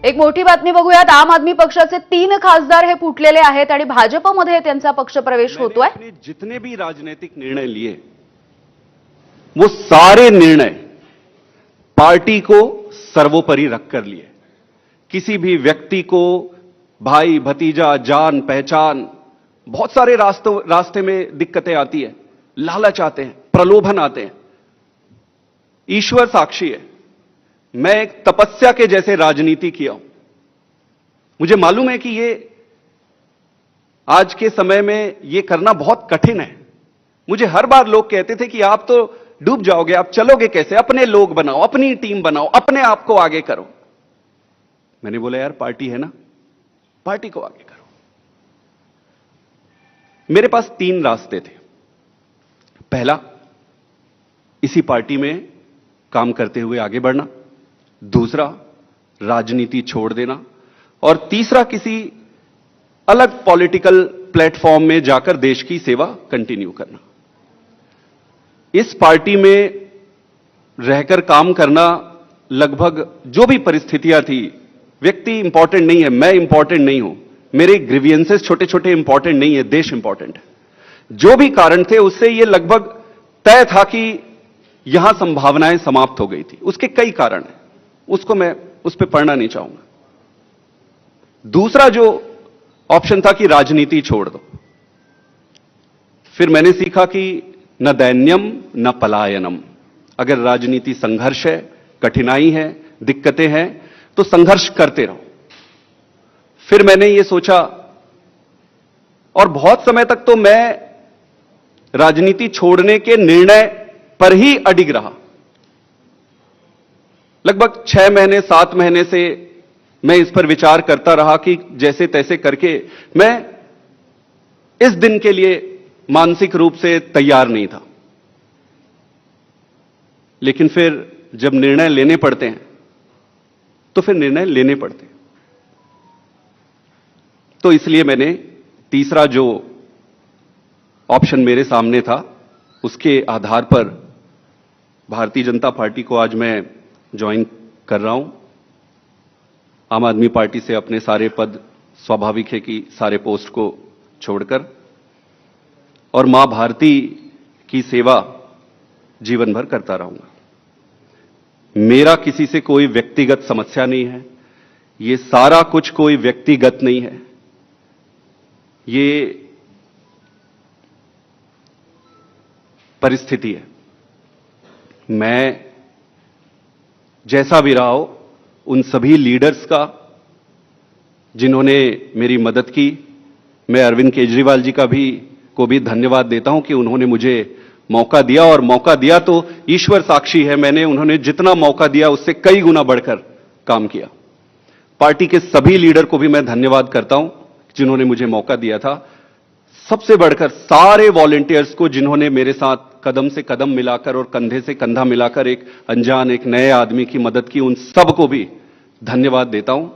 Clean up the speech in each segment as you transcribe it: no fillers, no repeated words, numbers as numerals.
एक मोठी बातमी बघूयात. आम आदमी पक्षाचे 3 खासदार हे फुटलेले आहेत आणि भाजपमध्ये त्यांचा पक्षप्रवेश होतोय. मैंने जितने भी राजनीतिक निर्णय लिए वो सारे निर्णय पार्टी को सर्वोपरि रखकर लिए। किसी भी व्यक्ति को भाई भतीजा जान पहचान बहुत सारे रास्ते में दिक्कतें आती है, लालच आते हैं, प्रलोभन आते हैं। ईश्वर साक्षी है, मैं एक तपस्या के जैसे राजनीति किया हूं। मुझे मालूम है कि ये आज के समय में ये करना बहुत कठिन है। मुझे हर बार लोग कहते थे कि आप तो डूब जाओगे, आप चलोगे कैसे, अपने लोग बनाओ, अपनी टीम बनाओ, अपने आप को आगे करो। मैंने बोला यार पार्टी है ना, पार्टी को आगे करो। मेरे पास 3 रास्ते थे। पहला, इसी पार्टी में काम करते हुए आगे बढ़ना। दूसरा, राजनीति छोड़ देना। और तीसरा, किसी अलग पॉलिटिकल प्लेटफॉर्म में जाकर देश की सेवा कंटिन्यू करना। इस पार्टी में रहकर काम करना, लगभग जो भी परिस्थितियां थी, व्यक्ति इंपॉर्टेंट नहीं है, मैं इंपॉर्टेंट नहीं हूं, मेरे ग्रीवियंसेस छोटे छोटे इंपॉर्टेंट नहीं है, देश इंपॉर्टेंट है। जो भी कारण थे उससे यह लगभग तय था कि यहां संभावनाएं समाप्त हो गई थी। उसके कई कारण हैं, उसको मैं उस पर पढ़ना नहीं चाहूंगा। दूसरा जो ऑप्शन था कि राजनीति छोड़ दो। फिर मैंने सीखा कि न दैन्यम न पलायनम। अगर राजनीति संघर्ष है, कठिनाई है, दिक्कतें हैं, तो संघर्ष करते रहो। फिर मैंने ये सोचा, और बहुत समय तक तो मैं राजनीति छोड़ने के निर्णय पर ही अडिग रहा। लगभग 6 महीने 7 महीने से मैं इस पर विचार करता रहा कि जैसे तैसे करके मैं इस दिन के लिए मानसिक रूप से तैयार नहीं था। लेकिन फिर जब निर्णय लेने पड़ते हैं तो फिर निर्णय लेने पड़ते हैं। तो इसलिए मैंने तीसरा जो ऑप्शन मेरे सामने था, उसके आधार पर भारतीय जनता पार्टी को आज मैं ज्वाइन कर रहा हूं। आम आदमी पार्टी से अपने सारे पद, स्वाभाविक है कि सारे पोस्ट को छोड़कर, और मां भारती की सेवा जीवन भर करता रहूंगा। मेरा किसी से कोई व्यक्तिगत समस्या नहीं है। ये सारा कुछ कोई व्यक्तिगत नहीं है, ये परिस्थिति है। मैं जैसा भी रहा हो, उन सभी लीडर्स का जिन्होंने मेरी मदद की, मैं अरविंद केजरीवाल जी को भी धन्यवाद देता हूं कि उन्होंने मुझे मौका दिया, और मौका दिया तो ईश्वर साक्षी है, मैंने उन्होंने जितना मौका दिया उससे कई गुना बढ़कर काम किया। पार्टी के सभी लीडर को भी मैं धन्यवाद करता हूं जिन्होंने मुझे मौका दिया था। सबसे बढ़कर सारे वॉलंटियर्स को जिन्होंने मेरे साथ कदम से कदम मिलाकर और कंधे से कंधा मिलाकर एक अनजान, एक नए आदमी की मदद की, उन सबको भी धन्यवाद देता हूं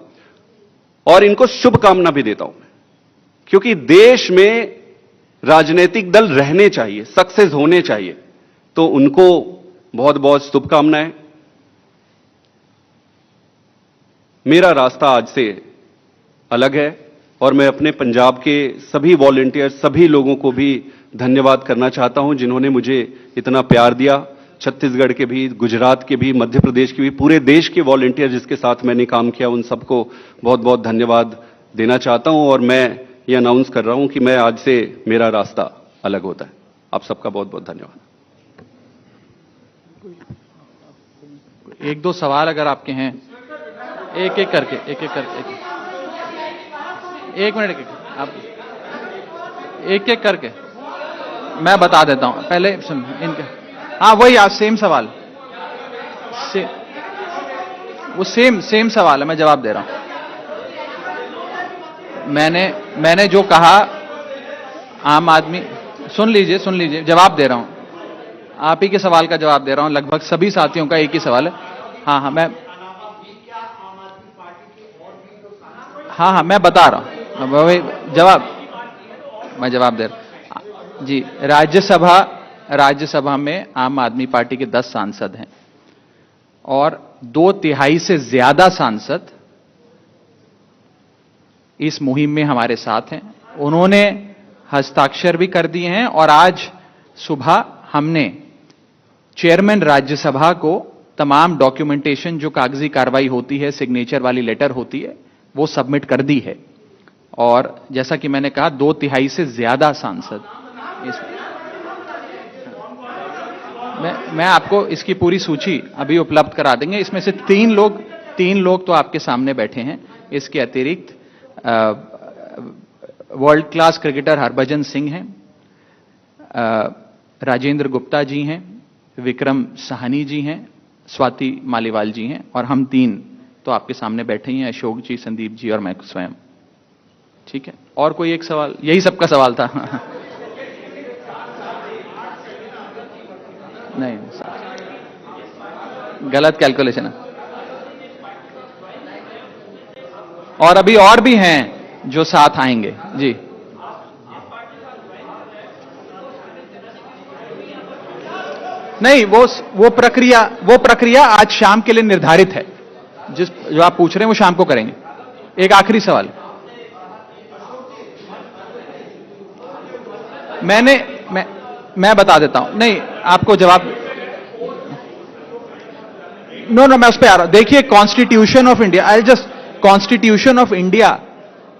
और इनको शुभकामना भी देता हूं। क्योंकि देश में राजनीतिक दल रहने चाहिए, सक्सेस होने चाहिए, तो उनको बहुत बहुत शुभकामनाएं। मेरा रास्ता आज से अलग है और मैं अपने पंजाब के सभी वॉलंटियर, सभी लोगों को भी धन्यवाद करना चाहता हूं जिन्होंने मुझे इतना प्यार दिया। छत्तीसगढ़ के भी, गुजरात के भी, मध्य प्रदेश के भी, पूरे देश के वॉलंटियर जिसके साथ मैंने काम किया, उन सबको बहुत बहुत धन्यवाद देना चाहता हूं। और मैं ये अनाउंस कर रहा हूं कि मैं आज से मेरा रास्ता अलग होता है। आप सबका बहुत बहुत धन्यवाद। 1-2 सवाल अगर आपके हैं, एक एक करके। 1 मिनट, आप एक एक करके मैं बता देता हूं। पहले सुन इनके, हाँ वही आज सेम सवाल, वो सेम सवाल है, मैं जवाब दे रहा हूं। मैंने जो कहा, आम आदमी, सुन लीजिए, जवाब दे रहा हूं। आप ही के सवाल का जवाब दे रहा हूं, लगभग सभी साथियों का एक ही सवाल है। हाँ, मैं बता रहा हूं, मैं जवाब दे रहा हूं जी। राज्यसभा में आम आदमी पार्टी के 10 सांसद हैं और 2/3 से ज्यादा सांसद इस मुहिम में हमारे साथ हैं। उन्होंने हस्ताक्षर भी कर दिए हैं और आज सुबह हमने चेयरमैन राज्यसभा को तमाम डॉक्यूमेंटेशन जो कागजी कार्रवाई होती है, सिग्नेचर वाली लेटर होती है, वो सबमिट कर दी है। और जैसा कि मैंने कहा 2/3 से ज्यादा सांसद मैं आपको इसकी पूरी सूची अभी उपलब्ध करा देंगे। इसमें से तीन लोग तो आपके सामने बैठे हैं। इसके अतिरिक्त world class cricketer Harbhajan Singh हैं, राजेंद्र गुप्ता जी हैं, विक्रम साहनी जी हैं, स्वाति मालीवाल जी हैं और हम 3 तो आपके सामने बैठे ही हैं, अशोक जी, संदीप जी और मैं स्वयं। ठीक है, और कोई एक सवाल? यही सबका सवाल था। नहीं, गलत कैलकुलेशन है। और अभी और भी हैं जो साथ आएंगे जी। नहीं, वो प्रक्रिया आज शाम के लिए निर्धारित है। जो आप पूछ रहे हैं वो शाम को करेंगे। एक आखिरी सवाल, मैं बता देता हूं। नहीं, आपको जवाब नो मैं उस पर आ रहा हूं। देखिए, constitution of India, constitution of India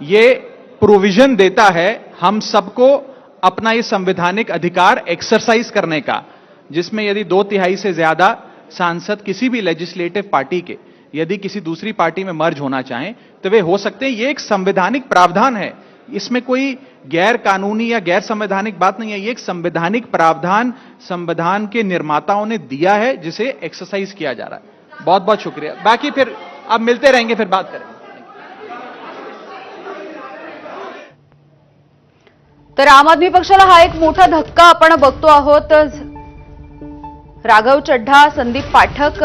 ये प्रोविजन देता है हम सबको अपना ये संवैधानिक अधिकार एक्सरसाइज करने का, जिसमें यदि 2/3 से ज्यादा सांसद किसी भी लेजिस्लेटिव पार्टी के यदि किसी दूसरी पार्टी में मर्ज होना चाहें तो वे हो सकते हैं। ये एक संवैधानिक प्रावधान है, इसमें कोई गैर कानूनी या गैर संवैधानिक बात नहीं है। ये एक संवैधानिक प्रावधान संविधान के निर्माताओं ने दिया है, जिसे एक्सरसाइज किया जा रहा है। बहुत बहुत शुक्रिया। बाकी फिर अब मिलते रहेंगे, फिर बात करेंगे। तर आम आदमी पक्षाला हा एक मोठा धक्का आपण बघतो आहोत। राघव चड्ढा, संदीप पाठक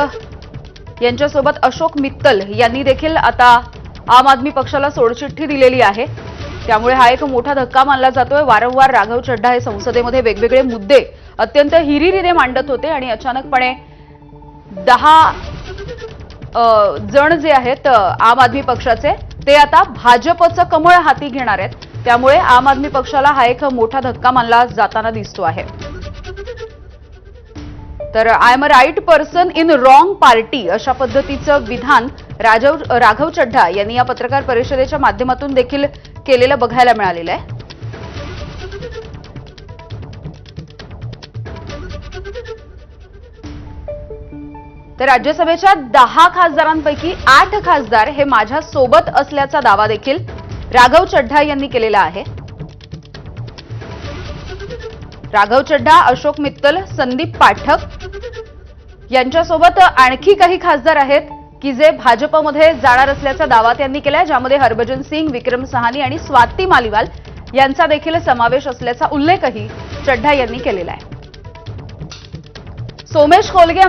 यांच्यासोबत अशोक मित्तल यांनी देखील आता आम आदमी पक्षाला सोडचिठ्ठी दिलेली आहे। त्यामुळे हा एक मोठा धक्का मानला जातोय। वारंवार राघव चड्ढा हे संसदेमध्ये वेगवेगळे मुद्दे अत्यंत हिरिरीने मांडत होते आणि अचानकपणे 10 जण जे आहेत आम आदमी पक्षाचे ते आता भाजपचं कमळ हाती घेणार आहेत। त्यामुळे आम आदमी पक्षाला हा एक मोठा धक्का मानला जाताना दिसतो आहे। तर I am a right person in wrong party अशा पद्धतीचं विधान राघव चड्ढा यांनी या पत्रकार परिषदेच्या माध्यमातून देखील केलेलं बघायला मिळालेलं आहे। तर राज्यसभेच्या 10 खासदारांपैकी 8 खासदार हे माझ्या सोबत असल्याचा दावा देखील राघव चड्ढा यांनी केलेला आहे। राघव चड्ढा, अशोक मित्तल, संदीप पाठक यांच्यासोबत आणखी काही खासदार आहेत की जे भाजपमध्ये जाणार असल्याचा दावा त्यांनी केलाय, ज्यामध्ये हरभजन सिंग, विक्रम साहनी आणि स्वाती मालीवाल यांचा देखील समावेश असल्याचा उल्लेखही चड्ढा यांनी केलेला आहे। सोमेश खोलगे